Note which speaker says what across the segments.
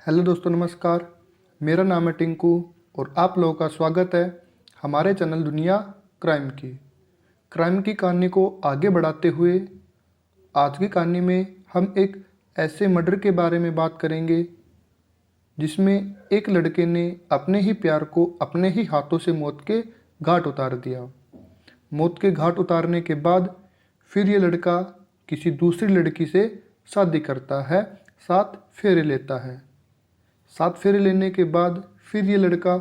Speaker 1: Hello दोस्तों, नमस्कार। मेरा नाम है टिंकू और आप लोगों का स्वागत है हमारे चैनल दुनिया क्राइम की कहानी को आगे बढ़ाते हुए आज की कहानी में हम एक ऐसे मर्डर के बारे में बात करेंगे जिसमें एक लड़के ने अपने ही प्यार को अपने ही हाथों से मौत के घाट उतार दिया। मौत के घाट उतारने के बाद फिर ये लड़का किसी दूसरी लड़की से शादी करता है, 7 फेरे लेता है। 7 फेरे लेने के बाद फिर ये लड़का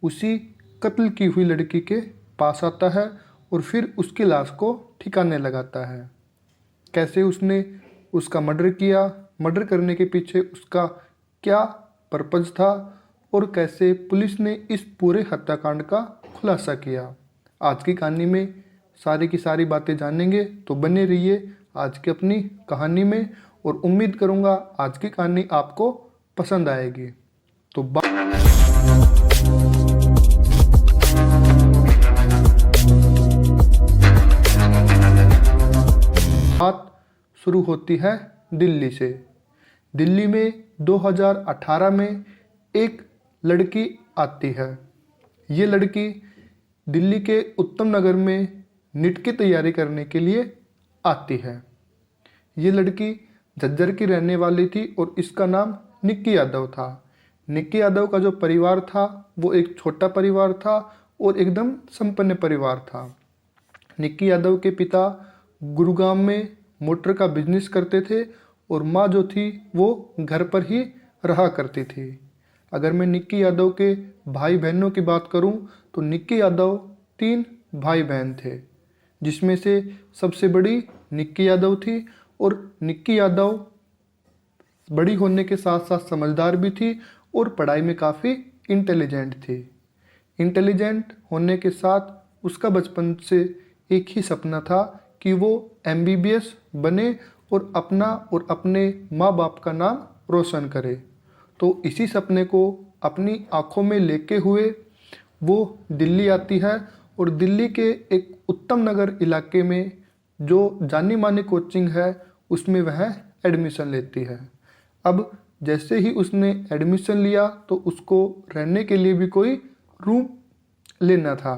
Speaker 1: उसी कत्ल की हुई लड़की के पास आता है और फिर उसकी लाश को ठिकाने लगाता है। कैसे उसने उसका मर्डर किया, मर्डर करने के पीछे उसका क्या पर्पज़ था और कैसे पुलिस ने इस पूरे हत्याकांड का खुलासा किया। आज की कहानी में सारी की सारी बातें जानेंगे, तो बने रहिए आज की अपनी कहानी में और उम्मीद करूँगा आज की कहानी आपको पसंद आएगी। तो बात शुरू होती है दिल्ली से। दिल्ली में 2018 में एक लड़की आती है। ये लड़की दिल्ली के उत्तम नगर में नीट की तैयारी करने के लिए आती है। ये लड़की झज्जर की रहने वाली थी और इसका नाम निक्की यादव था। निक्की यादव का जो परिवार था वो एक छोटा परिवार था और एकदम संपन्न परिवार था। निक्की यादव के पिता गुरुग्राम में मोटर का बिजनेस करते थे और माँ जो थी वो घर पर ही रहा करती थी। अगर मैं निक्की यादव के भाई बहनों की बात करूं तो निक्की यादव 3 भाई बहन थे, जिसमें से सबसे बड़ी निक्की यादव थी और निक्की यादव बड़ी होने के साथ साथ समझदार भी थी और पढ़ाई में काफ़ी इंटेलिजेंट थी। इंटेलिजेंट होने के साथ उसका बचपन से एक ही सपना था कि वो MBBS बने और अपना और अपने माँ बाप का नाम रोशन करे। तो इसी सपने को अपनी आँखों में लेके हुए वो दिल्ली आती है और दिल्ली के एक उत्तम नगर इलाके में जो जानी मानी कोचिंग है उसमें वह एडमिशन लेती है। अब जैसे ही उसने एडमिशन लिया तो उसको रहने के लिए भी कोई रूम लेना था।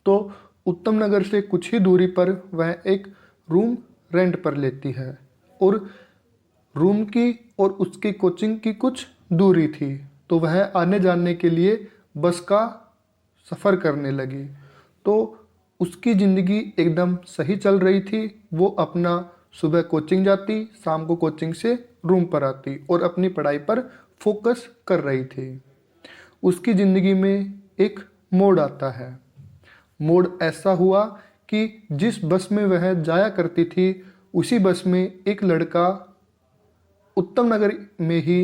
Speaker 1: तो उत्तम नगर से कुछ ही दूरी पर वह एक रूम रेंट पर लेती है और रूम की और उसकी कोचिंग की कुछ दूरी थी, तो वह आने जाने के लिए बस का सफ़र करने लगी। तो उसकी ज़िंदगी एकदम सही चल रही थी। वो अपना सुबह कोचिंग जाती, शाम को कोचिंग से रूम पर आती और अपनी पढ़ाई पर फोकस कर रही थी। उसकी ज़िंदगी में एक मोड़ आता है। मोड़ ऐसा हुआ कि जिस बस में वह जाया करती थी उसी बस में एक लड़का उत्तम नगर में ही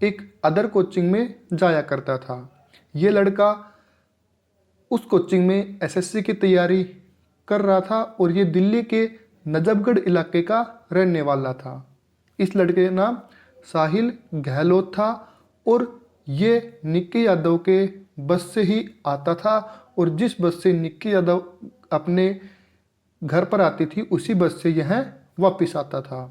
Speaker 1: एक अदर कोचिंग में जाया करता था। ये लड़का उस कोचिंग में SSC की तैयारी कर रहा था और ये दिल्ली के नजफगढ़ इलाके का रहने वाला था। इस लड़के का नाम साहिल गहलोत था और ये निक्की यादव के बस से ही आता था और जिस बस से निक्की यादव अपने घर पर आती थी उसी बस से यह वापस आता था।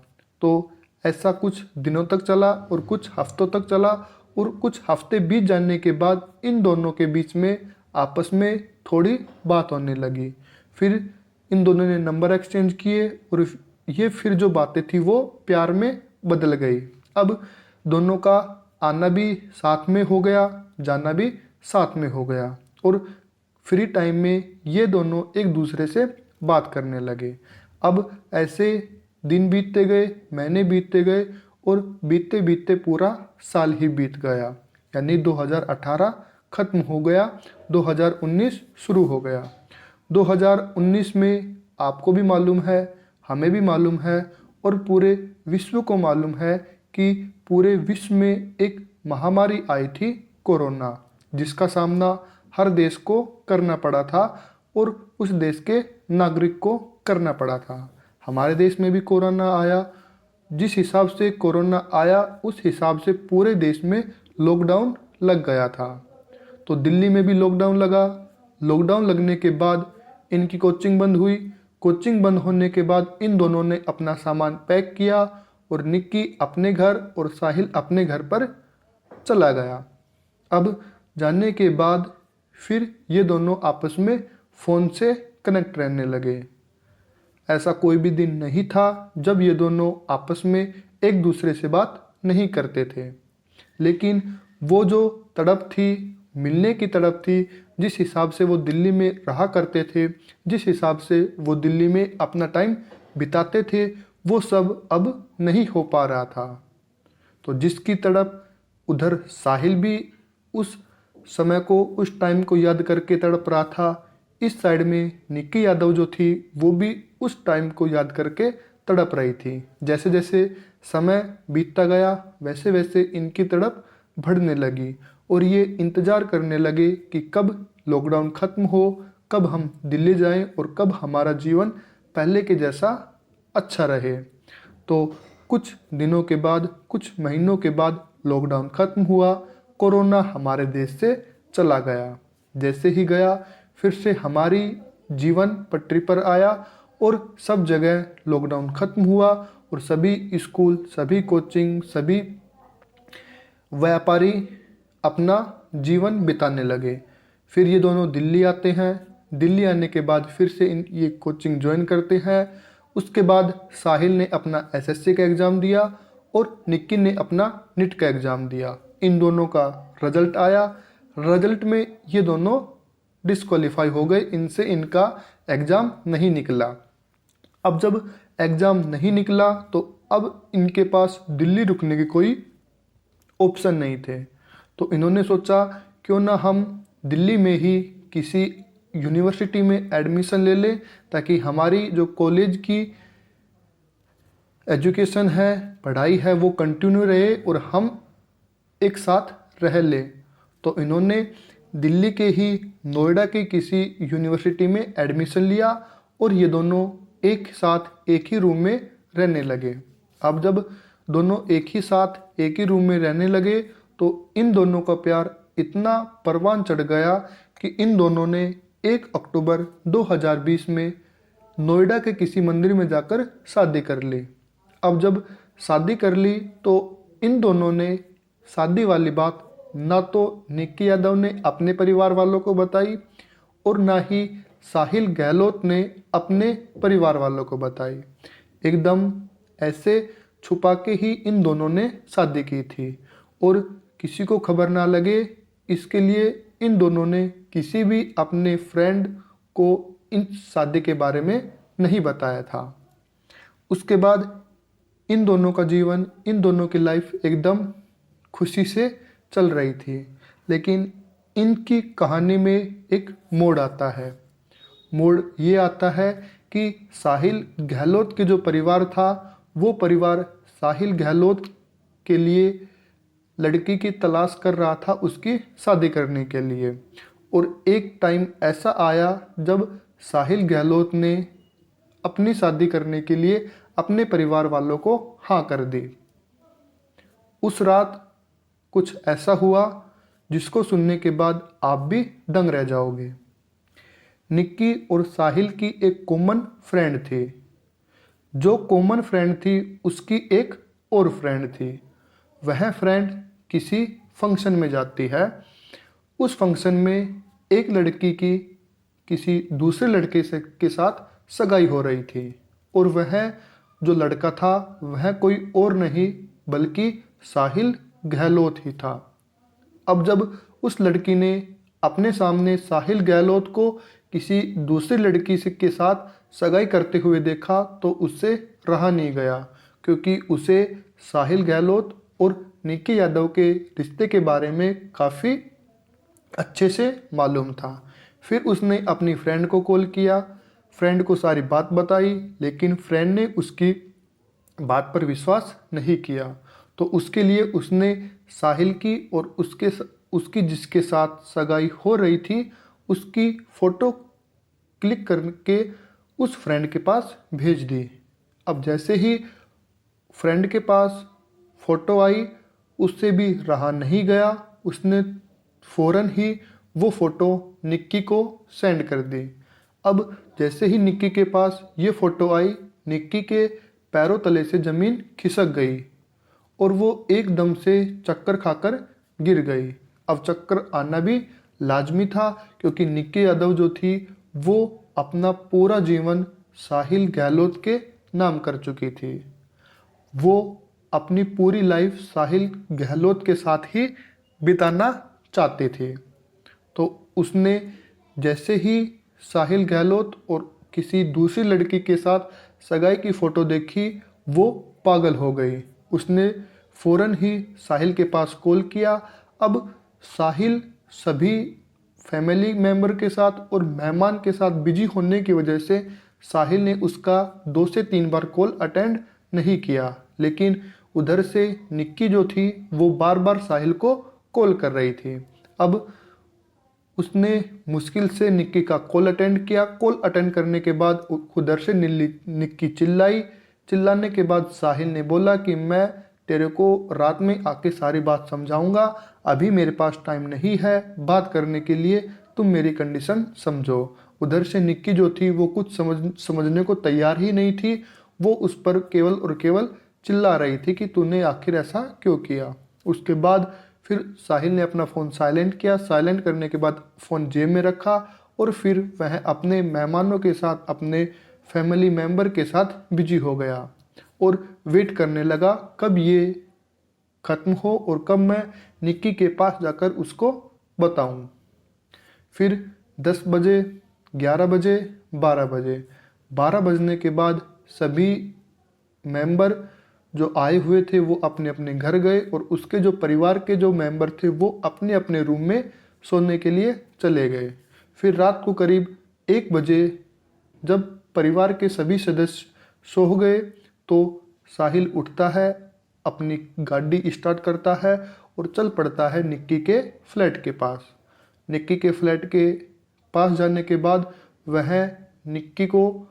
Speaker 1: तो ऐसा कुछ दिनों तक चला और कुछ हफ्तों तक चला और कुछ हफ्ते बीत जाने के बाद इन दोनों के बीच में आपस में थोड़ी बात होने लगी। फिर इन दोनों ने नंबर एक्सचेंज किए और ये फिर जो बातें थी वो प्यार में बदल गई। अब दोनों का आना भी साथ में हो गया, जाना भी साथ में हो गया और फ्री टाइम में ये दोनों एक दूसरे से बात करने लगे। अब ऐसे दिन बीतते गए, महीने बीतते गए और बीतते बीतते पूरा साल ही बीत गया। यानी 2018 ख़त्म हो गया, 2019 शुरू हो गया। 2019 में आपको भी मालूम है, हमें भी मालूम है और पूरे विश्व को मालूम है कि पूरे विश्व में एक महामारी आई थी, कोरोना, जिसका सामना हर देश को करना पड़ा था और उस देश के नागरिक को करना पड़ा था। हमारे देश में भी कोरोना आया। जिस हिसाब से कोरोना आया उस हिसाब से पूरे देश में लॉकडाउन लग गया था। तो दिल्ली में भी लॉकडाउन लगा। लॉकडाउन लगने के बाद इनकी कोचिंग बंद हुई। कोचिंग बंद होने के बाद इन दोनों ने अपना सामान पैक किया और निक्की अपने घर और साहिल अपने घर पर चला गया। अब जाने के बाद फिर ये दोनों आपस में फ़ोन से कनेक्ट रहने लगे। ऐसा कोई भी दिन नहीं था जब ये दोनों आपस में एक दूसरे से बात नहीं करते थे, लेकिन वो जो तड़प थी, मिलने की तड़प थी, जिस हिसाब से वो दिल्ली में रहा करते थे, जिस हिसाब से वो दिल्ली में अपना टाइम बिताते थे, वो सब अब नहीं हो पा रहा था। तो जिसकी तड़प, उधर साहिल भी उस समय को, उस टाइम को याद करके तड़प रहा था। इस साइड में निक्की यादव जो थी वो भी उस टाइम को याद करके तड़प रही थी। जैसे जैसे समय बीतता गया वैसे वैसे इनकी तड़प बढ़ने लगी और ये इंतज़ार करने लगे कि कब लॉकडाउन ख़त्म हो, कब हम दिल्ली जाएं और कब हमारा जीवन पहले के जैसा अच्छा रहे। तो कुछ दिनों के बाद, कुछ महीनों के बाद लॉकडाउन ख़त्म हुआ, कोरोना हमारे देश से चला गया। जैसे ही गया फिर से हमारी जीवन पटरी पर आया और सब जगह लॉकडाउन ख़त्म हुआ और सभी स्कूल, सभी कोचिंग, सभी व्यापारी अपना जीवन बिताने लगे। फिर ये दोनों दिल्ली आते हैं। दिल्ली आने के बाद फिर से ये कोचिंग ज्वाइन करते हैं। उसके बाद साहिल ने अपना एसएससी का एग्ज़ाम दिया और निक्की ने अपना नीट का एग्ज़ाम दिया। इन दोनों का रिजल्ट आया। रिजल्ट में ये दोनों डिस्क्वालीफाई हो गए, इनसे इनका एग्ज़ाम नहीं निकला। अब जब एग्ज़ाम नहीं निकला तो अब इनके पास दिल्ली रुकने की कोई ऑप्शन नहीं थे। तो इन्होंने सोचा क्यों ना हम दिल्ली में ही किसी यूनिवर्सिटी में एडमिशन ले लें, ताकि हमारी जो कॉलेज की एजुकेशन है, पढ़ाई है, वो कंटिन्यू रहे और हम एक साथ रह लें। तो इन्होंने दिल्ली के ही नोएडा की किसी यूनिवर्सिटी में एडमिशन लिया और ये दोनों एक साथ एक ही रूम में रहने लगे। अब जब दोनों एक ही साथ एक ही रूम में रहने लगे तो इन दोनों का प्यार इतना परवान चढ़ गया कि इन दोनों ने 1 अक्टूबर 2020 में नोएडा के किसी मंदिर में जाकर शादी कर ली। अब जब शादी कर ली तो इन दोनों ने शादी वाली बात ना तो निक्की यादव ने अपने परिवार वालों को बताई और ना ही साहिल गहलोत ने अपने परिवार वालों को बताई। एकदम ऐसे छुपा के ही इन दोनों ने शादी की थी और किसी को खबर ना लगे, इसके लिए इन दोनों ने किसी भी अपने फ्रेंड को इन शादी के बारे में नहीं बताया था। उसके बाद इन दोनों का जीवन, इन दोनों की लाइफ एकदम खुशी से चल रही थी। लेकिन इनकी कहानी में एक मोड़ आता है। मोड़ ये आता है कि साहिल गहलोत के जो परिवार था, वो परिवार साहिल गहलोत के लिए लड़की की तलाश कर रहा था उसकी शादी करने के लिए। और एक टाइम ऐसा आया जब साहिल गहलोत ने अपनी शादी करने के लिए अपने परिवार वालों को हाँ कर दी। उस रात कुछ ऐसा हुआ जिसको सुनने के बाद आप भी दंग रह जाओगे। निक्की और साहिल की एक कॉमन फ्रेंड थी। जो कॉमन फ्रेंड थी उसकी एक और फ्रेंड थी। वह फ्रेंड किसी फंक्शन में जाती है। उस फंक्शन में एक लड़की की किसी दूसरे लड़के से के साथ सगाई हो रही थी और वह जो लड़का था वह कोई और नहीं बल्कि साहिल गहलोत ही था। अब जब उस लड़की ने अपने सामने साहिल गहलोत को किसी दूसरी लड़की से के साथ सगाई करते हुए देखा तो उससे रहा नहीं गया, क्योंकि उसे साहिल गहलोत और निक्की यादव के रिश्ते के बारे में काफ़ी अच्छे से मालूम था। फिर उसने अपनी फ्रेंड को कॉल किया, फ्रेंड को सारी बात बताई, लेकिन फ्रेंड ने उसकी बात पर विश्वास नहीं किया। तो उसके लिए उसने साहिल की और उसकी जिसके साथ सगाई हो रही थी उसकी फ़ोटो क्लिक करके उस फ्रेंड के पास भेज दी। अब जैसे ही फ्रेंड के पास फ़ोटो आई उससे भी रहा नहीं गया, उसने फ़ौरन ही वो फ़ोटो निक्की को सेंड कर दी। अब जैसे ही निक्की के पास ये फ़ोटो आई, निक्की के पैरों तले से ज़मीन खिसक गई और वो एकदम से चक्कर खाकर गिर गई। अब चक्कर आना भी लाजमी था, क्योंकि निक्की यादव जो थी वो अपना पूरा जीवन साहिल गहलोत के नाम कर चुकी थी। वो अपनी पूरी लाइफ साहिल गहलोत के साथ ही बिताना चाहती थी। तो उसने जैसे ही साहिल गहलोत और किसी दूसरी लड़की के साथ सगाई की फ़ोटो देखी, वो पागल हो गई। उसने फ़ौरन ही साहिल के पास कॉल किया। अब साहिल सभी फैमिली मेम्बर के साथ और मेहमान के साथ बिजी होने की वजह से साहिल ने उसका 2 से 3 बार कॉल अटेंड नहीं किया। लेकिन उधर से निक्की जो थी वो बार बार साहिल को कॉल कर रही थी। अब उसने मुश्किल से निक्की का कॉल अटेंड किया। कॉल अटेंड करने के बाद उधर से निक्की चिल्लाई। चिल्लाने के बाद साहिल ने बोला कि मैं तेरे को रात में आके सारी बात समझाऊंगा, अभी मेरे पास टाइम नहीं है बात करने के लिए, तुम मेरी कंडीशन समझो। उधर से निक्की जो थी वो कुछ समझने को तैयार ही नहीं थी। वो उस पर केवल और केवल चिल्ला रही थी कि तूने आखिर ऐसा क्यों किया। उसके बाद फिर साहिल ने अपना फ़ोन साइलेंट किया। साइलेंट करने के बाद फ़ोन जेब में रखा और फिर वह अपने मेहमानों के साथ, अपने फैमिली मेम्बर के साथ बिजी हो गया और वेट करने लगा कब ये ख़त्म हो और कब मैं निक्की के पास जाकर उसको बताऊं। फिर 10 बजे, 11 बजे, 12 बजे, 12 बजने के बाद सभी मेंबर जो आए हुए थे वो अपने अपने घर गए और उसके जो परिवार के जो मेंबर थे वो अपने अपने रूम में सोने के लिए चले गए। फिर रात को करीब 1 बजे जब परिवार के सभी सदस्य सो गए तो साहिल उठता है, अपनी गाड़ी स्टार्ट करता है और चल पड़ता है निक्की के फ्लैट के पास। निक्की के फ्लैट के पास जाने के बाद वह निक्की को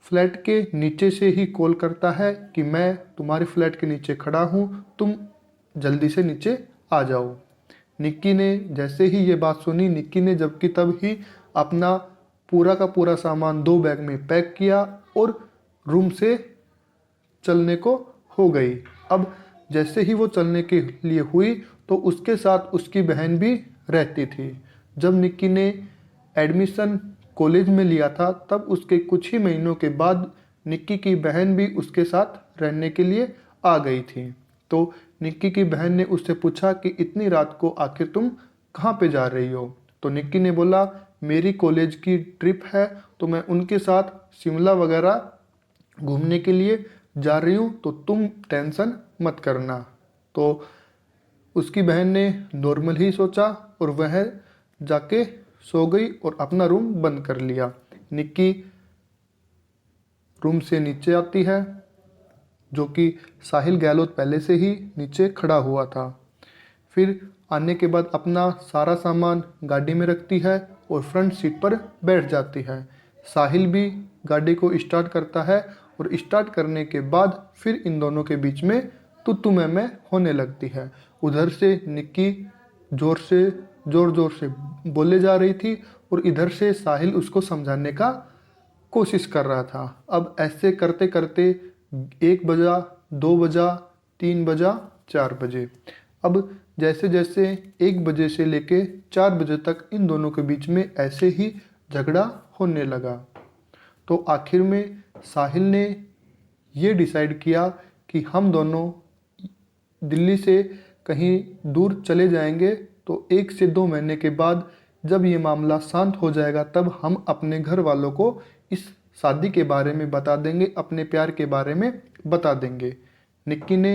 Speaker 1: फ्लैट के नीचे से ही कॉल करता है कि मैं तुम्हारे फ्लैट के नीचे खड़ा हूँ, तुम जल्दी से नीचे आ जाओ। निक्की ने जैसे ही ये बात सुनी, निक्की ने जबकि तब ही अपना पूरा का पूरा सामान 2 बैग में पैक किया और रूम से चलने को हो गई। अब जैसे ही वो चलने के लिए हुई तो उसके साथ उसकी बहन भी रहती थी। जब निक्की ने एडमिशन कॉलेज में लिया था तब उसके कुछ ही महीनों के बाद निक्की की बहन भी उसके साथ रहने के लिए आ गई थी। तो निक्की की बहन ने उससे पूछा कि इतनी रात को आखिर तुम कहाँ पे जा रही हो। तो निक्की ने बोला मेरी कॉलेज की ट्रिप है तो मैं उनके साथ शिमला वगैरह घूमने के लिए जा रही हूँ, तो तुम टेंशन मत करना। तो उसकी बहन ने नॉर्मल ही सोचा और वह जाके सो गई और अपना रूम बंद कर लिया। निक्की रूम से नीचे आती है, जो कि साहिल गहलोत पहले से ही नीचे खड़ा हुआ था। फिर आने के बाद अपना सारा सामान गाड़ी में रखती है और फ्रंट सीट पर बैठ जाती है। साहिल भी गाड़ी को स्टार्ट करता है और स्टार्ट करने के बाद फिर इन दोनों के बीच में तू मैं होने लगती है। उधर से निक्की जोर जोर से बोले जा रही थी और इधर से साहिल उसको समझाने का कोशिश कर रहा था। अब ऐसे करते करते 1 बजा, 2 बजा, 3 बजा, 4 बजे। अब जैसे जैसे 1 बजे से लेके 4 बजे तक इन दोनों के बीच में ऐसे ही झगड़ा होने लगा। तो आखिर में साहिल ने ये डिसाइड किया कि हम दोनों दिल्ली से कहीं दूर चले जाएंगे, तो 1 से 2 महीने के बाद जब ये मामला शांत हो जाएगा तब हम अपने घर वालों को इस शादी के बारे में बता देंगे, अपने प्यार के बारे में बता देंगे। निक्की ने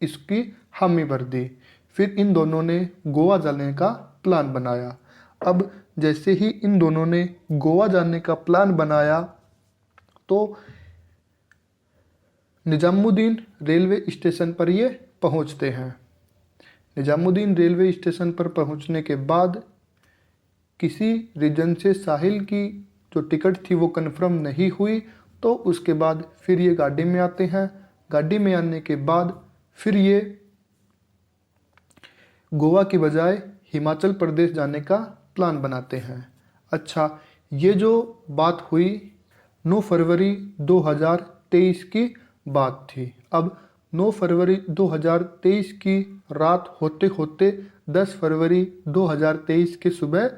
Speaker 1: इसकी हामी भर दी। फिर इन दोनों ने गोवा जाने का प्लान बनाया। अब जैसे ही इन दोनों ने गोवा जाने का प्लान बनाया तो निजामुद्दीन रेलवे स्टेशन पर ये पहुंचते हैं। निजामुद्दीन रेलवे स्टेशन पर पहुंचने के बाद किसी रीजन से साहिल की जो टिकट थी वो कंफर्म नहीं हुई, तो उसके बाद फिर ये गाड़ी में आते हैं। गाड़ी में आने के बाद फिर ये गोवा की बजाय हिमाचल प्रदेश जाने का प्लान बनाते हैं। अच्छा, ये जो बात हुई 9 फरवरी 2023 की बात थी। अब 9 फरवरी 2023 की रात होते होते 10 फरवरी 2023 के सुबह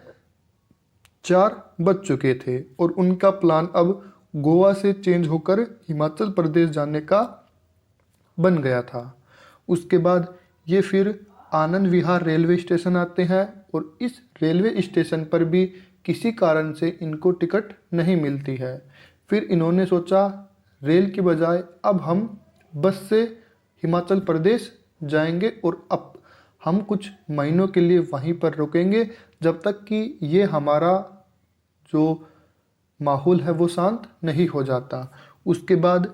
Speaker 1: 4 बज चुके थे और उनका प्लान अब गोवा से चेंज होकर हिमाचल प्रदेश जाने का बन गया था। उसके बाद ये फिर आनंद विहार रेलवे स्टेशन आते हैं और इस रेलवे स्टेशन पर भी किसी कारण से इनको टिकट नहीं मिलती है। फिर इन्होंने सोचा रेल की बजाय अब हम बस से हिमाचल प्रदेश जाएंगे और अब हम कुछ महीनों के लिए वहीं पर रुकेंगे जब तक कि ये हमारा जो माहौल है वो शांत नहीं हो जाता। उसके बाद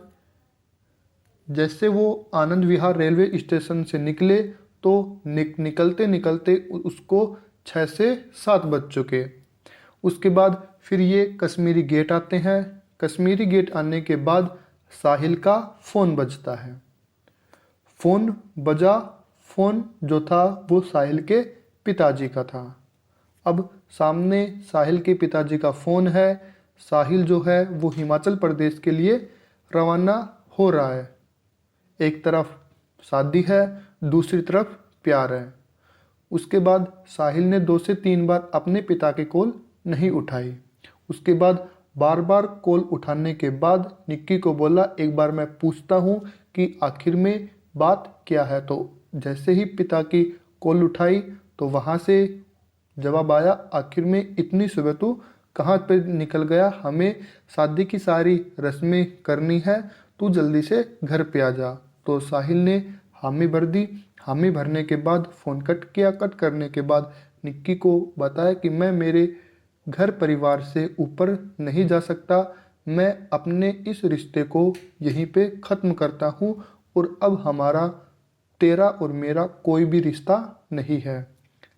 Speaker 1: जैसे वो आनंद विहार रेलवे स्टेशन से निकले तो निकलते निकलते उसको 6 से 7 बज चुके। उसके बाद फिर ये कश्मीरी गेट आते हैं। कश्मीरी गेट आने के बाद साहिल का फ़ोन बजता है। फ़ोन बजा, फ़ोन जो था वो साहिल के पिताजी का था। अब सामने साहिल के पिताजी का फ़ोन है। साहिल जो है वो हिमाचल प्रदेश के लिए रवाना हो रहा है। एक तरफ शादी है, दूसरी तरफ प्यार है। उसके बाद साहिल ने 2 से 3 बार अपने पिता की कॉल नहीं उठाई। उसके बाद बार बार कॉल उठाने के बाद निक्की को बोला एक बार मैं पूछता हूँ कि आखिर में बात क्या है। तो जैसे ही पिता की कॉल उठाई तो वहाँ से जवाब आया आखिर में इतनी सुबह तू कहाँ पे निकल गया, हमें शादी की सारी रस्में करनी है, तू जल्दी से घर पे आ जा। तो साहिल ने हामी भर दी। हामी भरने के बाद फ़ोन कट किया। कट करने के बाद निक्की को बताया कि मैं मेरे घर परिवार से ऊपर नहीं जा सकता, मैं अपने इस रिश्ते को यहीं पे ख़त्म करता हूँ और अब हमारा तेरा और मेरा कोई भी रिश्ता नहीं है।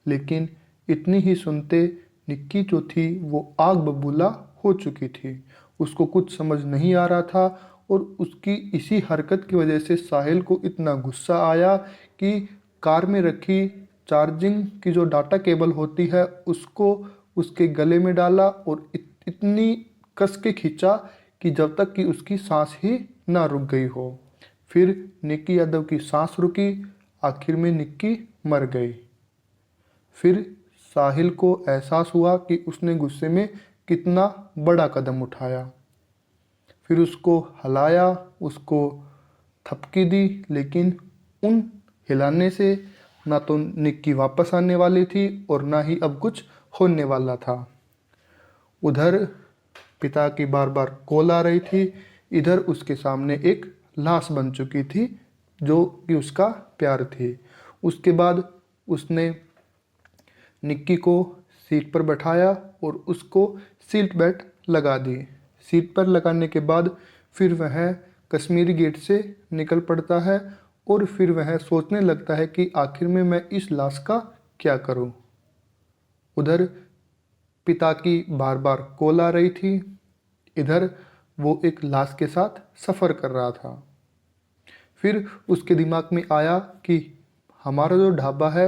Speaker 1: लेकिन इतनी ही सुनते निक्की जो थी वो आग बबूला हो चुकी थी। उसको कुछ समझ नहीं आ रहा था और उसकी इसी हरकत की वजह से साहिल को इतना गुस्सा आया कि कार में रखी चार्जिंग की जो डाटा केबल होती है उसको उसके गले में डाला और इतनी कस के खींचा कि जब तक कि उसकी सांस ही ना रुक गई हो। फिर निक्की यादव की सांस रुकी, आखिर में निक्की मर गई। फिर साहिल को एहसास हुआ कि उसने गुस्से में कितना बड़ा कदम उठाया। फिर उसको हिलाया, उसको थपकी दी, लेकिन उन हिलाने से ना तो निक्की वापस आने वाली थी और ना ही अब कुछ होने वाला था। उधर पिता की बार बार कॉल आ रही थी, इधर उसके सामने एक लाश बन चुकी थी जो कि उसका प्यार थी। उसके बाद उसने निक्की को सीट पर बैठाया और उसको सीट बेल्ट लगा दी। सीट पर लगाने के बाद फिर वह कश्मीरी गेट से निकल पड़ता है और फिर वह सोचने लगता है कि आखिर में मैं इस लाश का क्या करूं। उधर पिता की बार बार कॉल आ रही थी, इधर वो एक लाश के साथ सफ़र कर रहा था। फिर उसके दिमाग में आया कि हमारा जो ढाबा है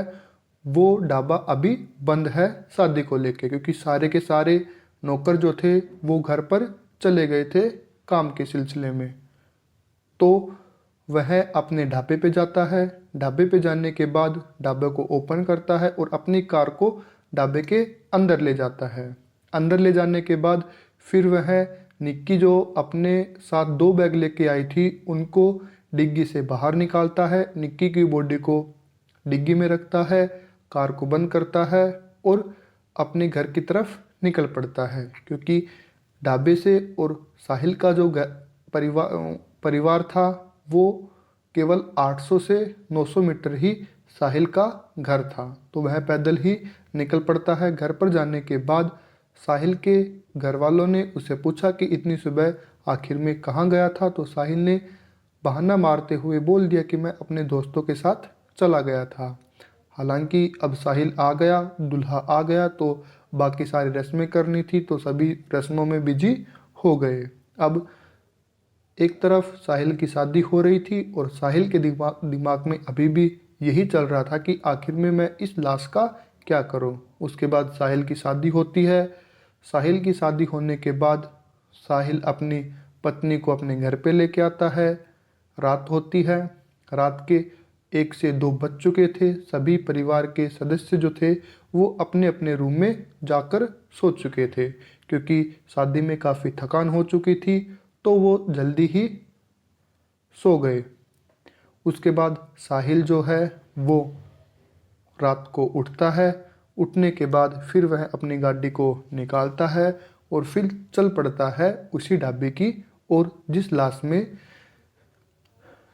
Speaker 1: वो ढाबा अभी बंद है शादी को लेके, क्योंकि सारे के सारे नौकर जो थे वो घर पर चले गए थे काम के सिलसिले में। तो वह अपने ढाबे पे जाता है। ढाबे पे जाने के बाद ढाबे को ओपन करता है और अपनी कार को ढाबे के अंदर ले जाता है। अंदर ले जाने के बाद फिर वह निक्की जो अपने साथ 2 बैग लेके आई थी उनको डिग्गी से बाहर निकालता है, निक्की की बॉडी को डिग्गी में रखता है, कार को बंद करता है और अपने घर की तरफ निकल पड़ता है, क्योंकि ढाबे से और साहिल का जो परिवार था वो केवल 800 से 900 मीटर ही साहिल का घर था। तो वह पैदल ही निकल पड़ता है। घर पर जाने के बाद साहिल के घर वालों ने उसे पूछा कि इतनी सुबह आखिर में कहाँ गया था। तो साहिल ने बहाना मारते हुए बोल दिया कि मैं अपने दोस्तों के साथ चला गया था। हालांकि अब साहिल आ गया, दूल्हा आ गया, तो बाकी सारी रस्में करनी थी, तो सभी रस्मों में बिजी हो गए। अब एक तरफ साहिल की शादी हो रही थी और साहिल के दिमाग में अभी भी यही चल रहा था कि आखिर में मैं इस लाश का क्या करूं। उसके बाद साहिल की शादी होती है। साहिल की शादी होने के बाद साहिल अपनी पत्नी को अपने घर पे लेके आता है। रात होती है। रात के 1 से 2 बज चुके थे। सभी परिवार के सदस्य जो थे वो अपने अपने रूम में जाकर सो चुके थे, क्योंकि शादी में काफ़ी थकान हो चुकी थी, तो वो जल्दी ही सो गए। उसके बाद साहिल जो है वो रात को उठता है। उठने के बाद फिर वह अपनी गाड़ी को निकालता है और फिर चल पड़ता है उसी ढाबे की ओर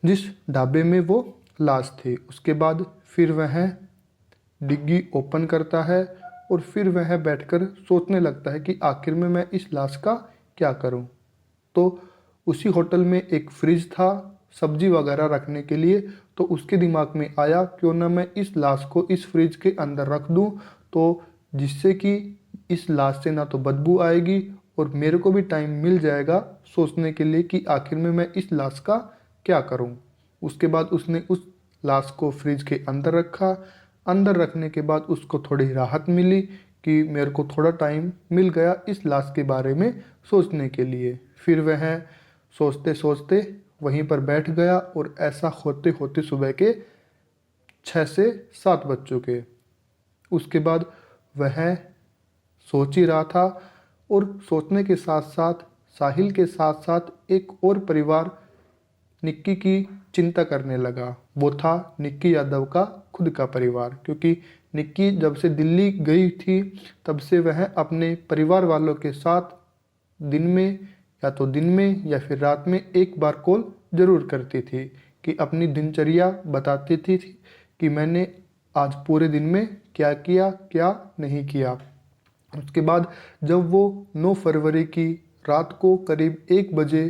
Speaker 1: जिस ढाबे में वो लाश थी। उसके बाद फिर वह डिग्गी ओपन करता है और फिर वह बैठकर सोचने लगता है कि आखिर में मैं इस लाश का क्या करूं। तो उसी होटल में एक फ्रिज था सब्जी वगैरह रखने के लिए, तो उसके दिमाग में आया क्यों ना मैं इस लाश को इस फ्रिज के अंदर रख दूं, तो जिससे कि इस लाश से ना तो बदबू आएगी और मेरे को भी टाइम मिल जाएगा सोचने के लिए कि आखिर में मैं इस लाश का क्या करूं। उसके बाद उसने उस लाश को फ्रिज के अंदर रखा। अंदर रखने के बाद उसको थोड़ी राहत मिली कि मेरे को थोड़ा टाइम मिल गया इस लाश के बारे में सोचने के लिए। फिर वह सोचते सोचते वहीं पर बैठ गया और ऐसा होते होते सुबह के 6 से 7 बज चुके। उसके बाद वह सोच ही रहा था और सोचने के साथ साथ साहिल के साथ साथ एक और परिवार निक्की की चिंता करने लगा। वो था निक्की यादव का खुद का परिवार, क्योंकि निक्की जब से दिल्ली गई थी तब से वह अपने परिवार वालों के साथ दिन में या फिर रात में एक बार कॉल ज़रूर करती थी कि अपनी दिनचर्या बताती थी कि मैंने आज पूरे दिन में क्या किया क्या नहीं किया। उसके बाद जब वो 9 फरवरी की रात को करीब 1 बजे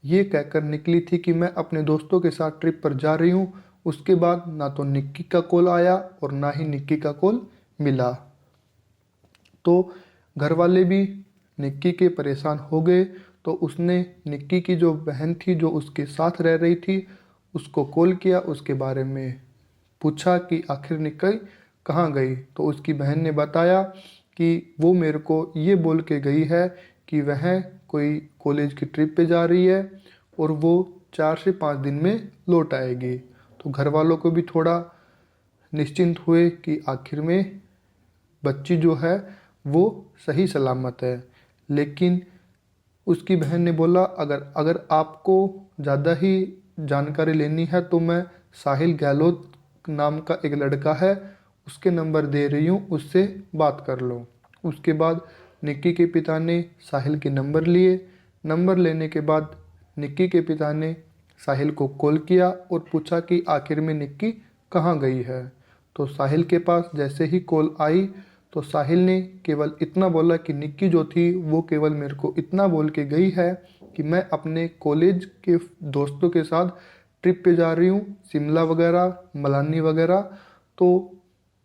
Speaker 1: ये कहकर निकली थी कि मैं अपने दोस्तों के साथ ट्रिप पर जा रही हूँ, उसके बाद ना तो निक्की का कॉल आया और ना ही निक्की का कॉल मिला। तो घर वाले भी निक्की के परेशान हो गए, तो उसने निक्की की जो बहन थी जो उसके साथ रह रही थी उसको कॉल किया, उसके बारे में पूछा कि आखिर निक्की कहाँ गई। तो उसकी बहन ने बताया कि वो मेरे को ये बोल के गई है कि वह कोई कॉलेज की ट्रिप पे जा रही है और वो 4 से 5 दिन में लौट आएगी। तो घर वालों को भी थोड़ा निश्चिंत हुए कि आखिर में बच्ची जो है वो सही सलामत है। लेकिन उसकी बहन ने बोला अगर आपको ज़्यादा ही जानकारी लेनी है तो मैं साहिल गहलोत नाम का एक लड़का है उसके नंबर दे रही हूँ, उससे बात कर लो। उसके बाद निक्की के पिता ने साहिल के नंबर लिए। नंबर लेने के बाद निक्की के पिता ने साहिल को कॉल किया और पूछा कि आखिर में निक्की कहाँ गई है। तो साहिल के पास जैसे ही कॉल आई तो साहिल ने केवल इतना बोला कि निक्की जो थी वो केवल मेरे को इतना बोल के गई है कि मैं अपने कॉलेज के दोस्तों के साथ ट्रिप पे जा रही हूँ, शिमला वगैरह मलानी वगैरह। तो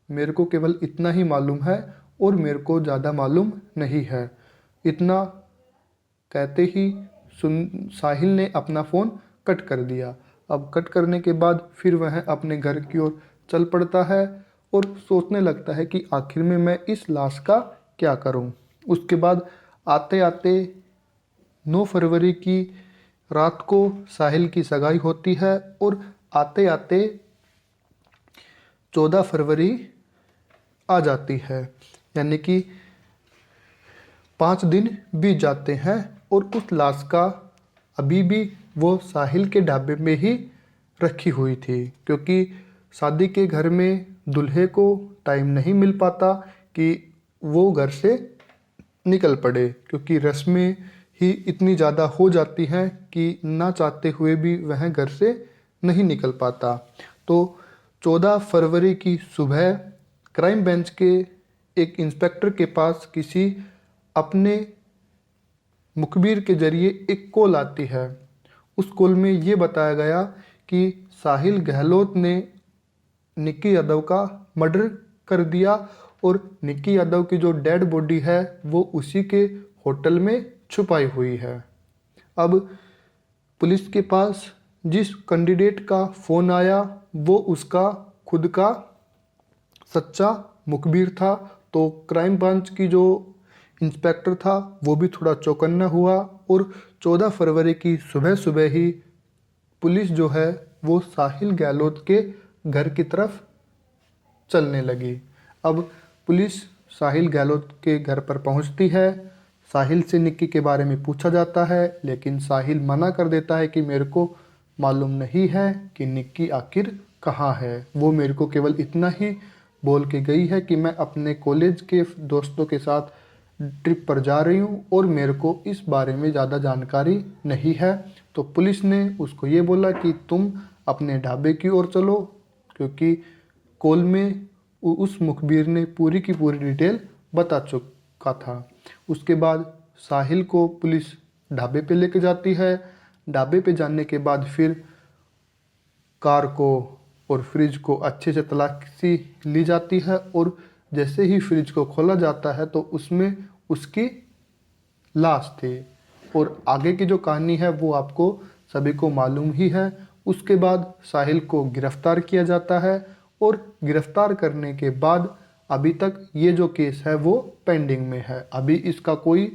Speaker 1: मेरे को केवल इतना ही मालूम है और मेरे को ज़्यादा मालूम नहीं है। इतना कहते ही साहिल ने अपना फ़ोन कट कर दिया। अब कट करने के बाद फिर वह अपने घर की ओर चल पड़ता है और सोचने लगता है कि आखिर में मैं इस लाश का क्या करूं। उसके बाद आते आते 9 फरवरी की रात को साहिल की सगाई होती है और आते आते 14 फरवरी आ जाती है, यानी कि 5 दिन बीत जाते हैं और उस लाश का अभी भी वो साहिल के ढाबे में ही रखी हुई थी, क्योंकि शादी के घर में दूल्हे को टाइम नहीं मिल पाता कि वो घर से निकल पड़े, क्योंकि रस्में ही इतनी ज़्यादा हो जाती हैं कि ना चाहते हुए भी वह घर से नहीं निकल पाता। तो 14 फरवरी की सुबह क्राइम ब्रांच के एक इंस्पेक्टर के पास किसी अपने मुखबिर के जरिए एक कॉल आती है। उस कॉल में ये बताया गया कि साहिल गहलोत ने निक्की यादव का मर्डर कर दिया और निक्की यादव की जो डेड बॉडी है वो उसी के होटल में छुपाई हुई है। अब पुलिस के पास जिस कैंडिडेट का फ़ोन आया वो उसका खुद का सच्चा मुखबिर था। तो क्राइम ब्रांच की जो इंस्पेक्टर था वो भी थोड़ा चौकन्ना हुआ और 14 फरवरी की सुबह सुबह ही पुलिस जो है वो साहिल गहलोत के घर की तरफ चलने लगी। अब पुलिस साहिल गहलोत के घर पर पहुंचती है। साहिल से निक्की के बारे में पूछा जाता है, लेकिन साहिल मना कर देता है कि मेरे को मालूम नहीं है कि निक्की आखिर कहाँ है। वो मेरे को केवल इतना ही बोल के गई है कि मैं अपने कॉलेज के दोस्तों के साथ ट्रिप पर जा रही हूँ और मेरे को इस बारे में ज़्यादा जानकारी नहीं है। तो पुलिस ने उसको ये बोला कि तुम अपने ढाबे की ओर चलो, क्योंकि कॉल में उस मुखबिर ने पूरी की पूरी डिटेल बता चुका था। उसके बाद साहिल को पुलिस ढाबे पे लेके जाती है। ढाबे पे जाने के बाद फिर कार को और फ्रिज को अच्छे से तलाशी ली जाती है और जैसे ही फ्रिज को खोला जाता है तो उसमें उसकी लाश थी। और आगे की जो कहानी है वो आपको सभी को मालूम ही है। उसके बाद साहिल को गिरफ्तार किया जाता है और गिरफ्तार करने के बाद अभी तक ये जो केस है वो पेंडिंग में है। अभी इसका कोई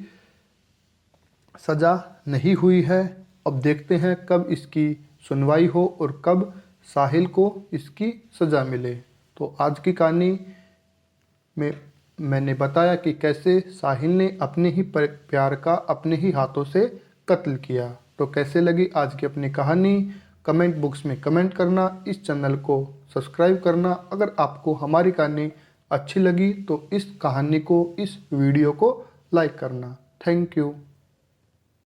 Speaker 1: सज़ा नहीं हुई है। अब देखते हैं कब इसकी सुनवाई हो और कब साहिल को इसकी सज़ा मिले। तो आज की कहानी में मैंने बताया कि कैसे साहिल ने अपने ही प्यार का अपने ही हाथों से कत्ल किया। तो कैसे लगी आज की अपनी कहानी, कमेंट बॉक्स में कमेंट करना। इस चैनल को सब्सक्राइब करना। अगर आपको हमारी कहानी अच्छी लगी तो इस कहानी को, इस वीडियो को लाइक करना। Thank you.